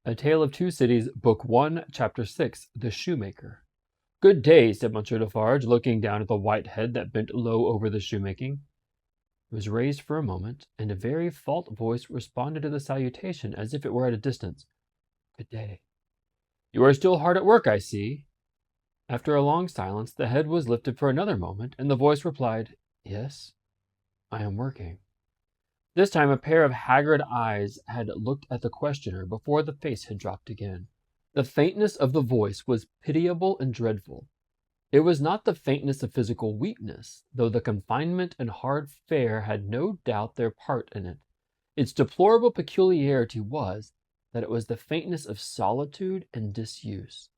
A Tale of Two Cities, Book 1, Chapter 6, The Shoemaker. Good day, said Monsieur Defarge, looking down at the white head that bent low over the shoemaking. It was raised for a moment, and a very faint voice responded to the salutation as if it were at a distance. Good day. You are still hard at work, I see. After a long silence, the head was lifted for another moment, and the voice replied, Yes, I am working. This time a pair of haggard eyes had looked at the questioner before the face had dropped again. The faintness of the voice was pitiable and dreadful. It was not the faintness of physical weakness, though the confinement and hard fare had no doubt their part in it. Its deplorable peculiarity was that it was the faintness of solitude and disuse.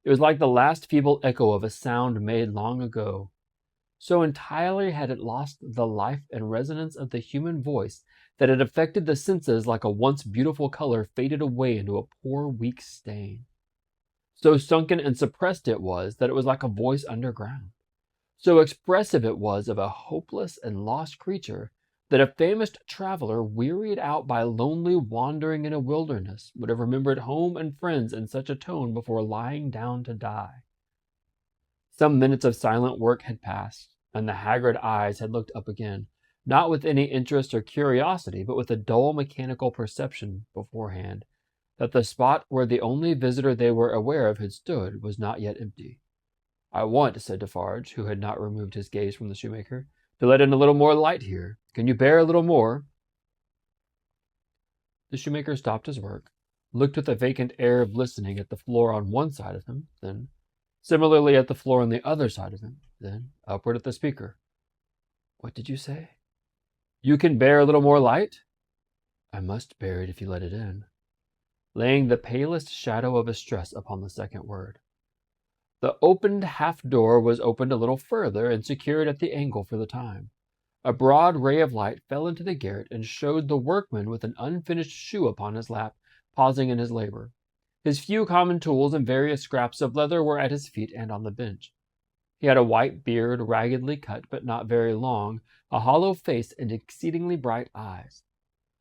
It was like the last feeble echo of a sound made long ago. So entirely had it lost the life and resonance of the human voice that it affected the senses like a once beautiful color faded away into a poor weak stain. So sunken and suppressed it was that it was like a voice underground. So expressive it was of a hopeless and lost creature that a famished traveler, wearied out by lonely wandering in a wilderness, would have remembered home and friends in such a tone before lying down to die. Some minutes of silent work had passed, and the haggard eyes had looked up again, not with any interest or curiosity, but with a dull mechanical perception beforehand that the spot where the only visitor they were aware of had stood was not yet empty. I want, said Defarge, who had not removed his gaze from the shoemaker, to let in a little more light here. Can you bear a little more? The shoemaker stopped his work, looked with a vacant air of listening at the floor on one side of him, then similarly at the floor on the other side of him, then upward at the speaker. What did you say? You can bear a little more light? I must bear it if you let it in, laying the palest shadow of a stress upon the second word. The opened half-door was opened a little further and secured at the angle for the time. A broad ray of light fell into the garret and showed the workman with an unfinished shoe upon his lap, pausing in his labor. His few common tools and various scraps of leather were at his feet and on the bench. He had a white beard, raggedly cut but not very long, a hollow face, and exceedingly bright eyes.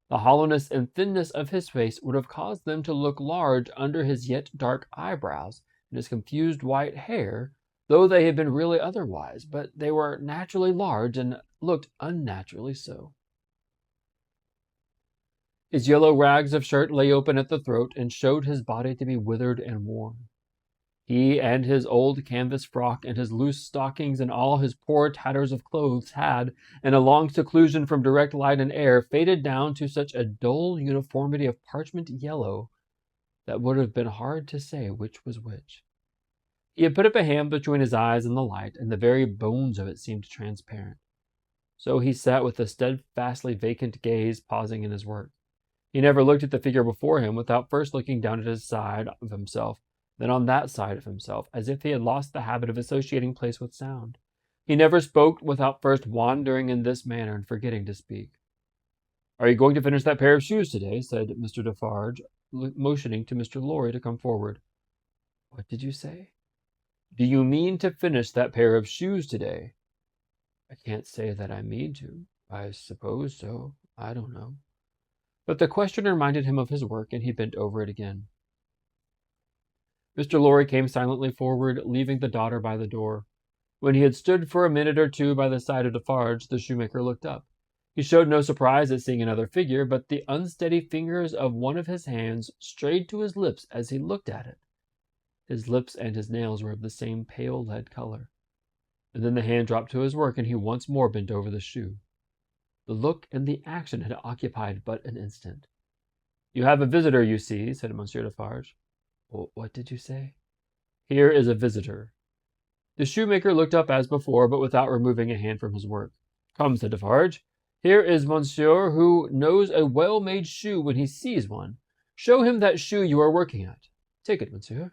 The hollowness and thinness of his face would have caused them to look large under his yet dark eyebrows and his confused white hair, though they had been really otherwise, but they were naturally large and looked unnaturally so. His yellow rags of shirt lay open at the throat and showed his body to be withered and worn. He and his old canvas frock and his loose stockings and all his poor tatters of clothes had, in a long seclusion from direct light and air, faded down to such a dull uniformity of parchment yellow that would have been hard to say which was which. He had put up a hand between his eyes and the light, and the very bones of it seemed transparent. So he sat with a steadfastly vacant gaze, pausing in his work. He never looked at the figure before him without first looking down at his side of himself, then on that side of himself, as if he had lost the habit of associating place with sound. He never spoke without first wandering in this manner and forgetting to speak. Are you going to finish that pair of shoes today? Said Mr. Defarge, motioning to Mr. Lorry to come forward. What did you say? Do you mean to finish that pair of shoes today? I can't say that I mean to. I suppose so. I don't know. But the question reminded him of his work, and he bent over it again. Mr. Lorry came silently forward, leaving the daughter by the door. When he had stood for a minute or two by the side of Defarge, the shoemaker looked up. He showed no surprise at seeing another figure, but the unsteady fingers of one of his hands strayed to his lips as he looked at it. His lips and his nails were of the same pale lead color. And then the hand dropped to his work, and he once more bent over the shoe. The look and the action had occupied but an instant. You have a visitor, you see, said Monsieur Defarge. What did you say? Here is a visitor. The shoemaker looked up as before, but without removing a hand from his work. Come, said Defarge. Here is monsieur, who knows a well-made shoe when he sees one. Show him that shoe you are working at. Take it, monsieur.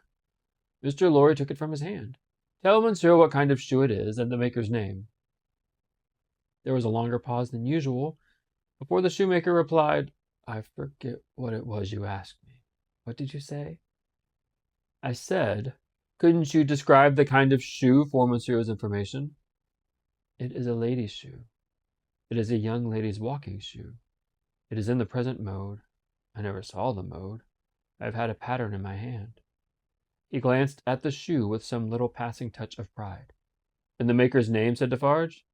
Mr. Lorry took it from his hand. Tell monsieur what kind of shoe it is, and the maker's name. There was a longer pause than usual before the shoemaker replied, I forget what it was you asked me. What did you say? I said, couldn't you describe the kind of shoe for monsieur's information? It is a lady's shoe. It is a young lady's walking shoe. It is in the present mode. I never saw the mode. I've had a pattern in my hand." He glanced at the shoe with some little passing touch of pride. "In the maker's name?" said Defarge.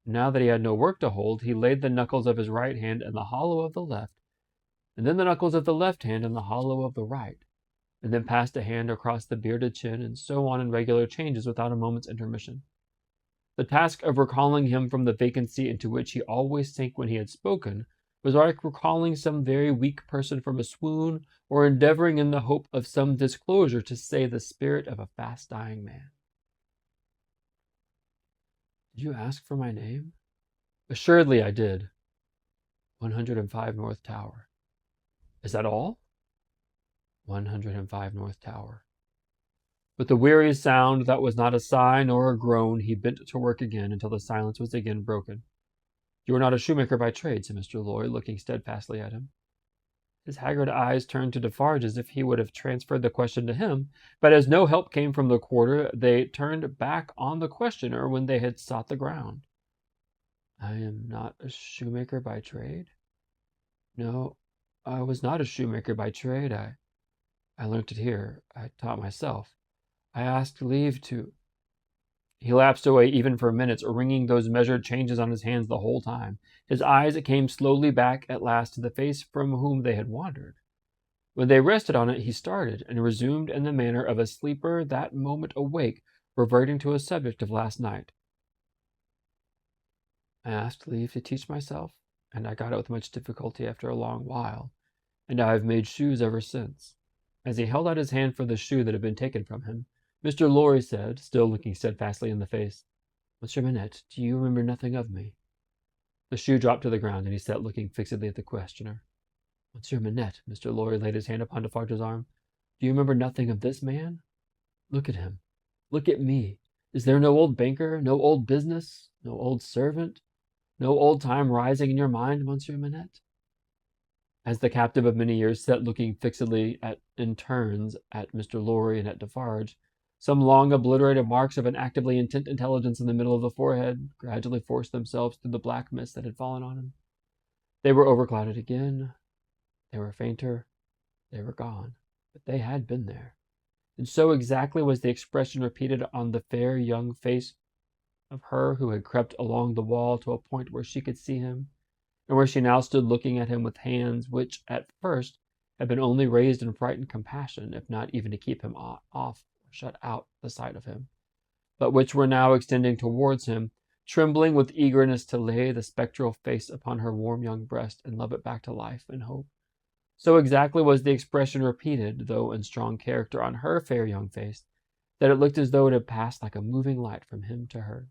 Now that he had no work to hold, he laid the knuckles of his right hand in the hollow of the left, and then the knuckles of the left hand in the hollow of the right, and then passed a hand across the bearded chin, and so on in regular changes without a moment's intermission. The task of recalling him from the vacancy into which he always sank when he had spoken was like recalling some very weak person from a swoon, or endeavoring in the hope of some disclosure to say the spirit of a fast-dying man. "Did you ask for my name?" "Assuredly I did." 105 North Tower. "Is that all?" 105 North Tower. With a weary sound that was not a sigh nor a groan, he bent to work again until the silence was again broken. "You are not a shoemaker by trade," said Mr. Lorry, looking steadfastly at him. His haggard eyes turned to Defarge as if he would have transferred the question to him, but as no help came from the quarter, they turned back on the questioner when they had sought the ground. "I am not a shoemaker by trade?" "No, I was not a shoemaker by trade. I learnt it here. I taught myself. I asked leave to—" He lapsed away even for minutes, ringing those measured changes on his hands the whole time. His eyes came slowly back at last to the face from whom they had wandered. When they rested on it, he started, and resumed in the manner of a sleeper that moment awake, reverting to a subject of last night. "I asked leave to teach myself, and I got it with much difficulty after a long while, and I have made shoes ever since." As he held out his hand for the shoe that had been taken from him, Mr. Lorry said, still looking steadfastly in the face, "Monsieur Manette, do you remember nothing of me?" The shoe dropped to the ground, and he sat looking fixedly at the questioner. "Monsieur Manette," Mr. Lorry laid his hand upon Defarge's arm, "do you remember nothing of this man? Look at him. Look at me. Is there no old banker, no old business, no old servant, no old time rising in your mind, Monsieur Manette?" As the captive of many years sat looking fixedly in turns at Mr. Lorry and at Defarge, some long obliterated marks of an actively intent intelligence in the middle of the forehead gradually forced themselves through the black mist that had fallen on him. They were overclouded again. They were fainter. They were gone. But they had been there. And so exactly was the expression repeated on the fair young face of her who had crept along the wall to a point where she could see him, and where she now stood looking at him with hands which at first had been only raised in frightened compassion, if not even to keep him off or shut out the sight of him, but which were now extending towards him, trembling with eagerness to lay the spectral face upon her warm young breast and love it back to life and hope. So exactly was the expression repeated, though in strong character, on her fair young face, that it looked as though it had passed like a moving light from him to her.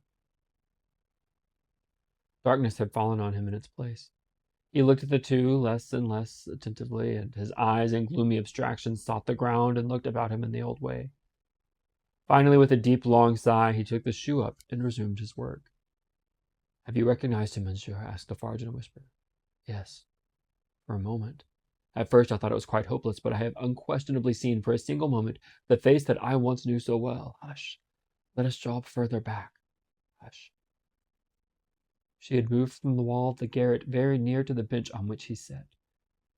Darkness had fallen on him in its place. He looked at the two less and less attentively, and his eyes in gloomy abstraction sought the ground and looked about him in the old way. Finally, with a deep, long sigh, he took the shoe up and resumed his work. "Have you recognized him, monsieur?" asked Defarge in a whisper. "Yes, for a moment. At first I thought it was quite hopeless, but I have unquestionably seen for a single moment the face that I once knew so well. Hush! Let us draw further back. Hush!" She had moved from the wall of the garret very near to the bench on which he sat.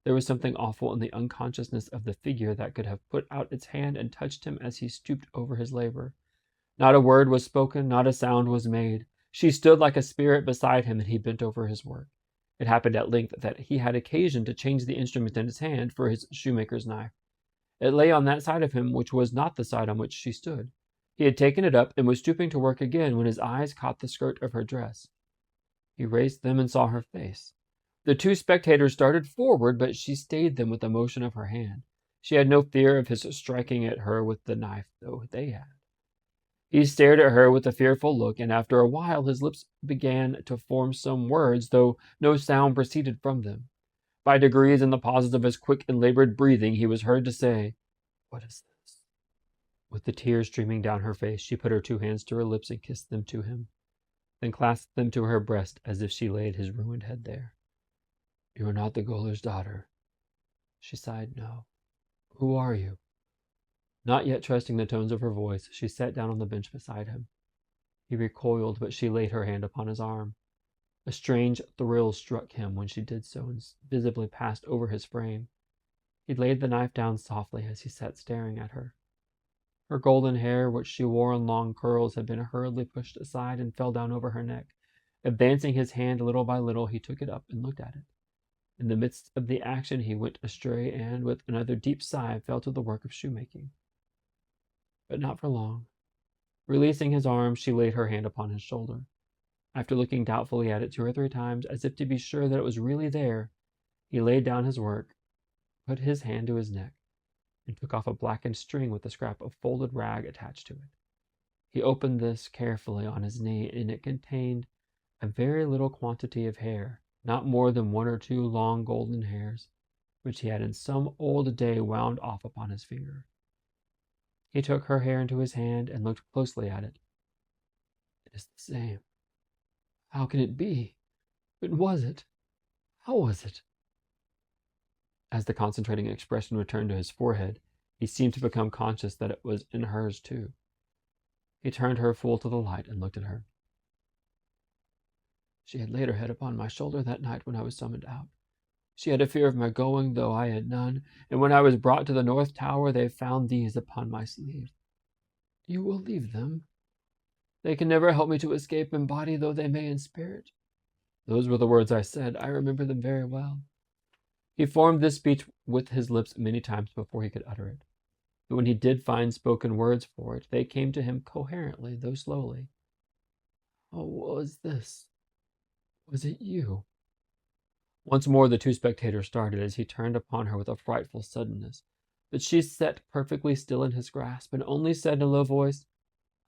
There was something awful in the unconsciousness of the figure that could have put out its hand and touched him as he stooped over his labor. Not a word was spoken, not a sound was made. She stood like a spirit beside him, and he bent over his work. It happened at length that he had occasion to change the instrument in his hand for his shoemaker's knife. It lay on that side of him which was not the side on which she stood. He had taken it up and was stooping to work again when his eyes caught the skirt of her dress. He raised them and saw her face. The two spectators started forward, but she stayed them with a motion of her hand. She had no fear of his striking at her with the knife, though they had. He stared at her with a fearful look, and after a while his lips began to form some words, though no sound proceeded from them. By degrees, in the pauses of his quick and labored breathing, he was heard to say, "What is this?" With the tears streaming down her face, she put her two hands to her lips and kissed them to him, then clasped them to her breast as if she laid his ruined head there. "You are not the gaoler's daughter?" She sighed, "No." "Who are you?" Not yet trusting the tones of her voice, she sat down on the bench beside him. He recoiled, but she laid her hand upon his arm. A strange thrill struck him when she did so, and visibly passed over his frame. He laid the knife down softly as he sat staring at her. Her golden hair, which she wore in long curls, had been hurriedly pushed aside and fell down over her neck. Advancing his hand little by little, he took it up and looked at it. In the midst of the action he went astray and, with another deep sigh, fell to the work of shoemaking. But not for long. Releasing his arm, she laid her hand upon his shoulder. After looking doubtfully at it 2 or 3 times, as if to be sure that it was really there, he laid down his work, put his hand to his neck, and took off a blackened string with a scrap of folded rag attached to it. He opened this carefully on his knee, and it contained a very little quantity of hair, not more than 1 or 2 long golden hairs, which he had in some old day wound off upon his finger. He took her hair into his hand and looked closely at it. It is the same. How can it be? When was it? How was it? As the concentrating expression returned to his forehead, he seemed to become conscious that it was in hers too. He turned her full to the light and looked at her. She had laid her head upon my shoulder that night when I was summoned out. She had a fear of my going, though I had none, and when I was brought to the North Tower, they found these upon my sleeve. You will leave them. They can never help me to escape in body, though they may in spirit. Those were the words I said. I remember them very well. He formed this speech with his lips many times before he could utter it. But when he did find spoken words for it, they came to him coherently, though slowly. Oh, what was this? Was it you? Once more the 2 spectators started as he turned upon her with a frightful suddenness. But she sat perfectly still in his grasp, and only said in a low voice,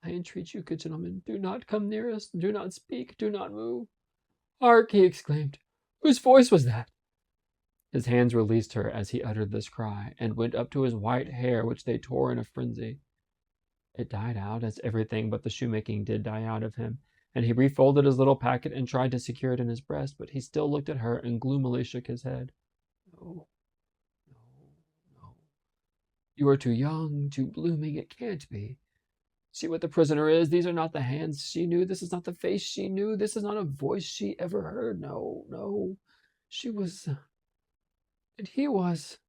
I entreat you, good gentlemen, do not come near us, do not speak, do not move. Hark, he exclaimed. Whose voice was that? His hands released her as he uttered this cry, and went up to his white hair, which they tore in a frenzy. It died out, as everything but the shoemaking did die out of him, and he refolded his little packet and tried to secure it in his breast, but he still looked at her and gloomily shook his head. No, no, no. You are too young, too blooming, it can't be. See what the prisoner is. These are not the hands she knew. This is not the face she knew. This is not a voice she ever heard. No, no. She was, and he was,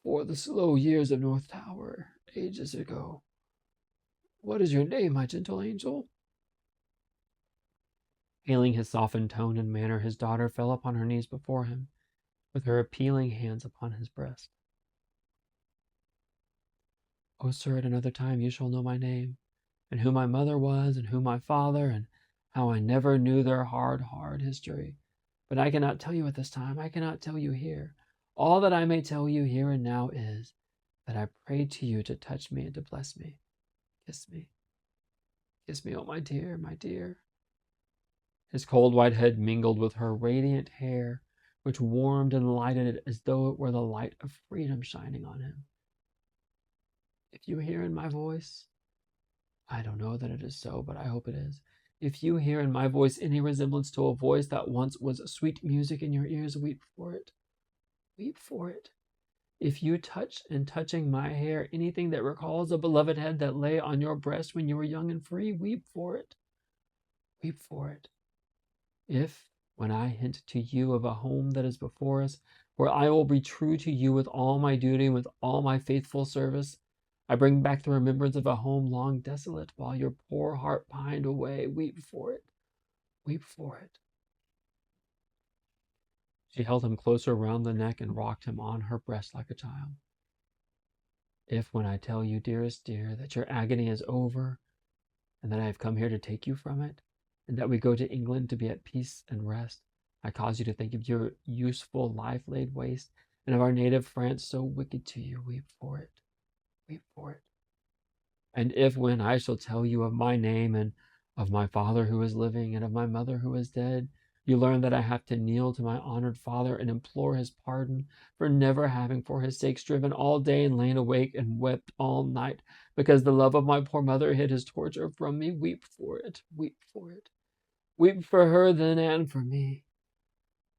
for the slow years of North Tower, ages ago. What is your name, my gentle angel? Hailing his softened tone and manner, his daughter fell upon her knees before him, with her appealing hands upon his breast. Oh, sir, at another time you shall know my name, and who my mother was, and who my father, and how I never knew their hard history. But I cannot tell you at this time. I cannot tell you here. All that I may tell you here and now is that I prayed to you to touch me and to bless me. Kiss me. Kiss me, oh, my dear, my dear. His cold white head mingled with her radiant hair, which warmed and lighted it as though it were the light of freedom shining on him. If you hear in my voice, I don't know that it is so, but I hope it is. If you hear in my voice any resemblance to a voice that once was sweet music in your ears, weep for it. Weep for it. If you touch, in touching my hair, anything that recalls a beloved head that lay on your breast when you were young and free, weep for it. Weep for it. If, when I hint to you of a home that is before us, where I will be true to you with all my duty and with all my faithful service, I bring back the remembrance of a home long desolate, while your poor heart pined away, weep for it. Weep for it. She held him closer round the neck and rocked him on her breast like a child. If, when I tell you, dearest dear, that your agony is over, and that I have come here to take you from it, and that we go to England to be at peace and rest, I cause you to think of your useful life laid waste, and of our native France so wicked to you, weep for it. Weep for it. And if, when I shall tell you of my name, and of my father who is living, and of my mother who is dead, you learn that I have to kneel to my honored father and implore his pardon for never having for his sake striven all day and lain awake and wept all night, because the love of my poor mother hid his torture from me, weep for it, weep for it. Weep for her then and for me.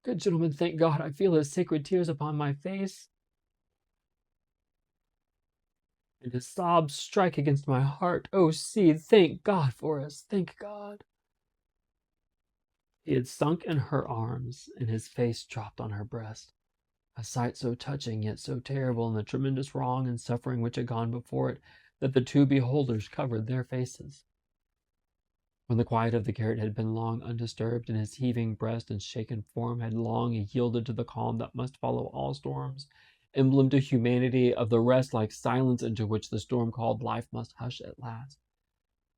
Good gentlemen, thank God I feel his sacred tears upon my face, and his sobs strike against my heart. Oh, see, thank God for us, thank God. He had sunk in her arms, and his face dropped on her breast. a sight so touching yet so terrible in the tremendous wrong and suffering which had gone before it, that the two beholders covered their faces. When the quiet of the garret had been long undisturbed, and his heaving breast and shaken form had long yielded to the calm that must follow all storms, emblem to humanity of the rest-like silence into which the storm-called life must hush at last,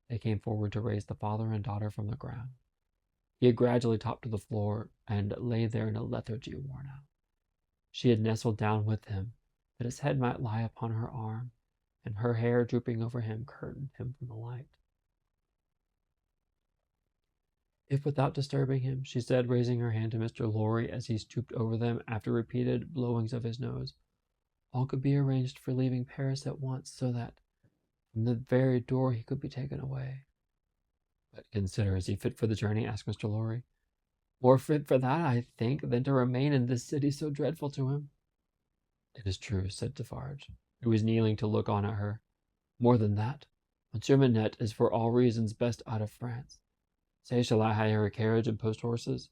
they came forward to raise the father and daughter from the ground. He had gradually topped to the floor, and lay there in a lethargy worn out. She had nestled down with him, that his head might lie upon her arm, and her hair drooping over him curtained him from the light. If without disturbing him, she said, raising her hand to Mr. Lorry as he stooped over them after repeated blowings of his nose, all could be arranged for leaving Paris at once, so that from the very door he could be taken away. But consider, is he fit for the journey? Asked Mr. Lorry. More fit for that, I think, than to remain in this city so dreadful to him. It is true, said Defarge, who was kneeling to look on at her. More than that, Monsieur Manette is for all reasons best out of France. Say, shall I hire a carriage and post horses?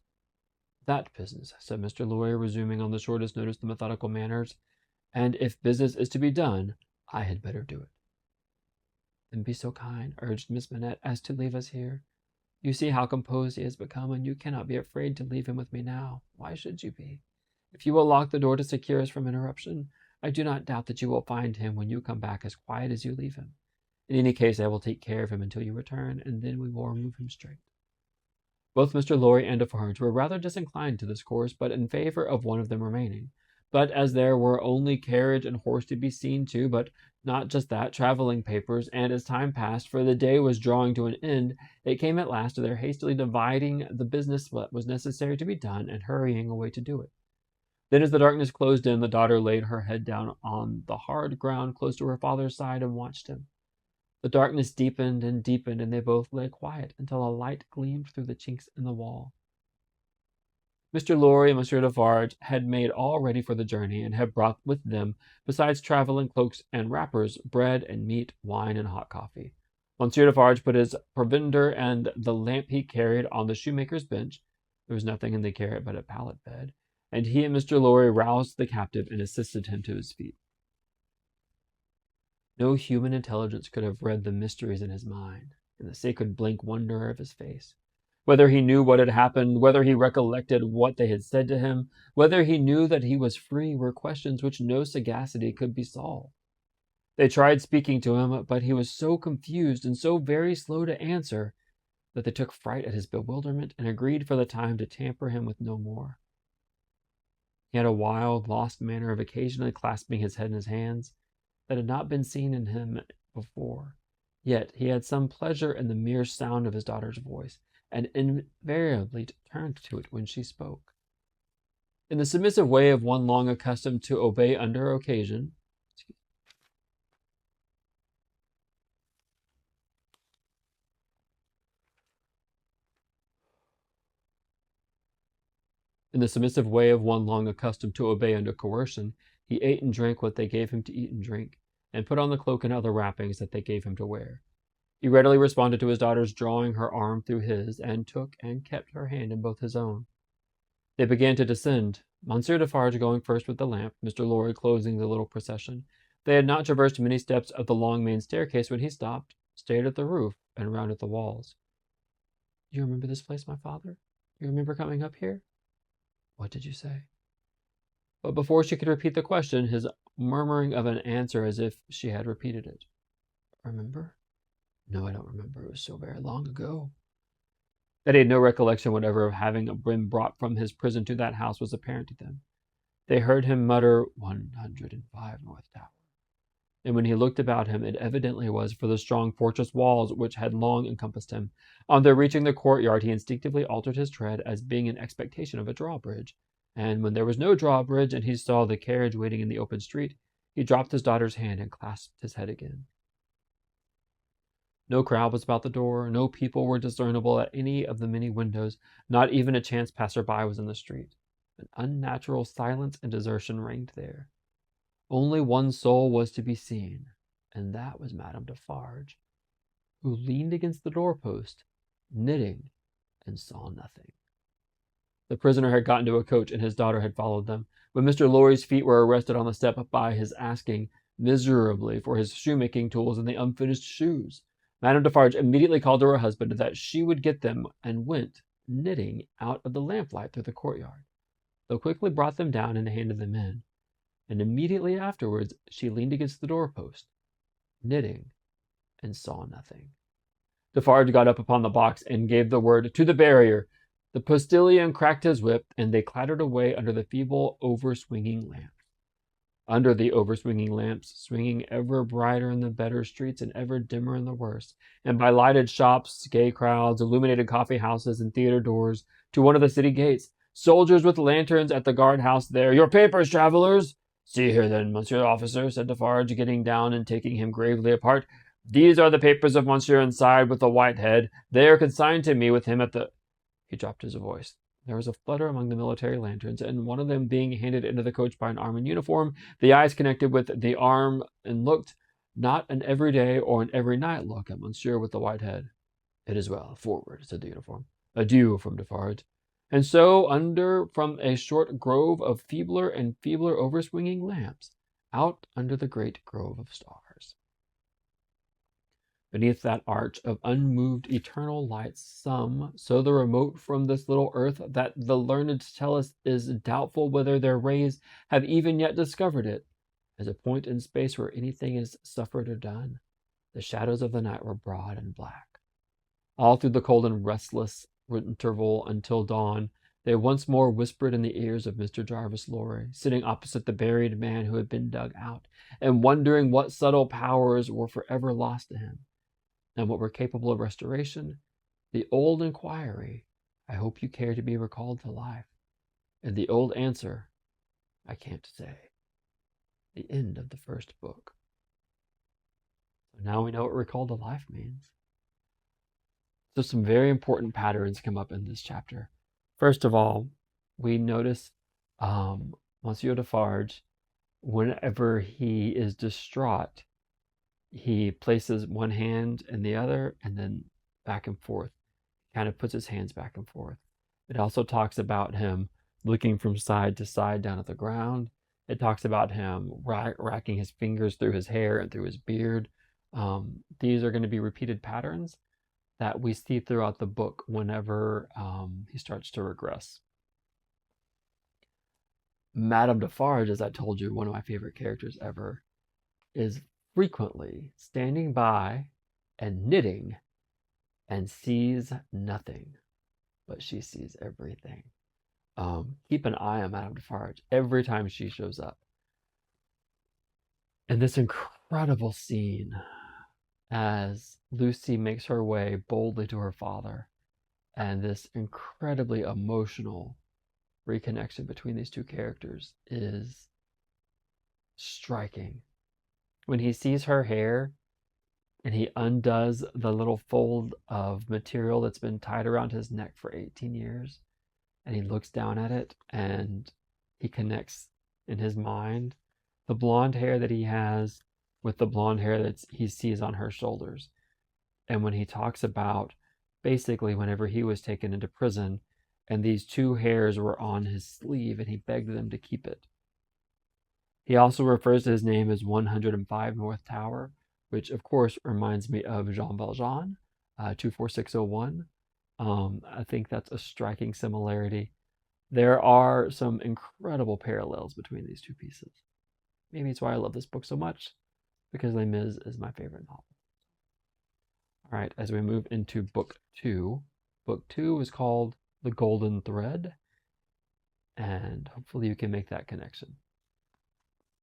That business, said Mr. Lorry, resuming on the shortest notice the methodical manners, and if business is to be done, I had better do it. Then be so kind, urged Miss Manette, as to leave us here. You see how composed he has become, and you cannot be afraid to leave him with me now. Why should you be? If you will lock the door to secure us from interruption, I do not doubt that you will find him when you come back as quiet as you leave him. In any case, I will take care of him until you return, and then we will remove him straight. Both Mr. Lorry and Defarge were rather disinclined to this course, but in favor of one of them remaining. But as there were only carriage and horse to be seen to, but not just that, travelling papers, and as time passed, for the day was drawing to an end, it came at last to their hastily dividing the business that was necessary to be done, and hurrying away to do it. Then, as the darkness closed in, the daughter laid her head down on the hard ground close to her father's side and watched him. The darkness deepened and deepened, and they both lay quiet until a light gleamed through the chinks in the wall. Mr. Lorry and Monsieur Defarge had made all ready for the journey, and had brought with them, besides travelling cloaks and wrappers, bread and meat, wine and hot coffee. Monsieur Defarge put his provender and the lamp he carried on the shoemaker's bench. There was nothing in the garret but a pallet bed, and he and Mr. Lorry roused the captive and assisted him to his feet. No human intelligence could have read the mysteries in his mind, in the sacred blank wonder of his face. Whether he knew what had happened, whether he recollected what they had said to him, whether he knew that he was free, were questions which no sagacity could be solved. They tried speaking to him, but he was so confused and so very slow to answer that they took fright at his bewilderment and agreed for the time to tamper him with no more. He had a wild, lost manner of occasionally clasping his head in his hands that had not been seen in him before. Yet he had some pleasure in the mere sound of his daughter's voice, and invariably turned to it when she spoke. In the submissive way of one long accustomed to obey under occasion, in the submissive way of one long accustomed to obey under coercion, he ate and drank what they gave him to eat and drink, and put on the cloak and other wrappings that they gave him to wear. He readily responded to his daughter's drawing her arm through his, and took and kept her hand in both his own. They began to descend, Monsieur Defarge going first with the lamp, Mr. Lorry closing the little procession. They had not traversed many steps of the long main staircase when he stopped, stared at the roof, and round at the walls. "Do you remember this place, my father? You remember coming up here?" "What did you say?" But before she could repeat the question, his murmuring of an answer as if she had repeated it. "Remember? No, I don't remember. It was so very long ago." That he had no recollection whatever of having been brought from his prison to that house was apparent to them. They heard him mutter 105 North Tower, and when he looked about him, it evidently was for the strong fortress walls which had long encompassed him. On their reaching the courtyard, he instinctively altered his tread, as being in expectation of a drawbridge, and when there was no drawbridge, and he saw the carriage waiting in the open street, he dropped his daughter's hand and clasped his head again. No crowd was about the door, no people were discernible at any of the many windows, not even a chance passer-by was in the street. An unnatural silence and desertion reigned there. Only one soul was to be seen, and that was Madame Defarge, who leaned against the doorpost, knitting, and saw nothing. The prisoner had got into a coach, and his daughter had followed them. When Mr. Lorry's feet were arrested on the step by his asking miserably for his shoemaking tools and the unfinished shoes, Madame Defarge immediately called to her husband that she would get them, and went knitting out of the lamplight through the courtyard. They quickly brought them down and handed them in, and immediately afterwards she leaned against the doorpost, knitting, and saw nothing. Defarge got up upon the box and gave the word, "To the barrier." The postilion cracked his whip, and they clattered away under the feeble over-swinging lamps. Under the over-swinging lamps, swinging ever brighter in the better streets and ever dimmer in the worse, and by lighted shops, gay crowds, illuminated coffee-houses, and theatre doors, to one of the city gates, soldiers with lanterns at the guard-house there. "Your papers, travellers!" "See here, then, monsieur officer," said Defarge, getting down and taking him gravely apart. "These are the papers of monsieur inside with the white head. They are consigned to me with him at the—" He dropped his voice. There was a flutter among the military lanterns, and one of them being handed into the coach by an arm in uniform, the eyes connected with the arm and looked, not an everyday or an every night look, at monsieur with the white head. "It is well. Forward," said the uniform. "Adieu from Defarge." And so, under from a short grove of feebler and feebler overswinging lamps, out under the great grove of stars. Beneath that arch of unmoved eternal lights, some, so the remote from this little earth that the learned tell us is doubtful whether their rays have even yet discovered it, as a point in space where anything is suffered or done, the shadows of the night were broad and black. All through the cold and restless interval until dawn, they once more whispered in the ears of Mr. Jarvis Lorry, sitting opposite the buried man who had been dug out, and wondering what subtle powers were forever lost to him, and what were capable of restoration. The old inquiry, "I hope you care to be recalled to life," and the old answer, "I can't say." The end of the first book. So now we know what recalled to life means. So some very important patterns come up in this chapter. First of all, we notice Monsieur Defarge, whenever he is distraught, he places one hand in the other and then back and forth. He kind of puts his hands back and forth. It also talks about him looking from side to side down at the ground. It talks about him racking his fingers through his hair and through his beard. These are going to be repeated patterns that we see throughout the book whenever he starts to regress. Madame Defarge, as I told you, one of my favorite characters ever, is frequently standing by and knitting and sees nothing, but she sees everything. Keep an eye on Madame Defarge every time she shows up. And this incredible scene as Lucie makes her way boldly to her father, and this incredibly emotional reconnection between these two characters is striking. When he sees her hair and he undoes the little fold of material that's been tied around his neck for 18 years, and he looks down at it and he connects in his mind the blonde hair that he has with the blonde hair that he sees on her shoulders. And when he talks about basically whenever he was taken into prison and these two hairs were on his sleeve and he begged them to keep it. He also refers to his name as 105 North Tower, which of course reminds me of Jean Valjean, 24601. I think that's a striking similarity. There are some incredible parallels between these two pieces. Maybe it's why I love this book so much, because Les Mis is my favorite novel. All right, as we move into book 2, book 2 is called The Golden Thread, and hopefully you can make that connection.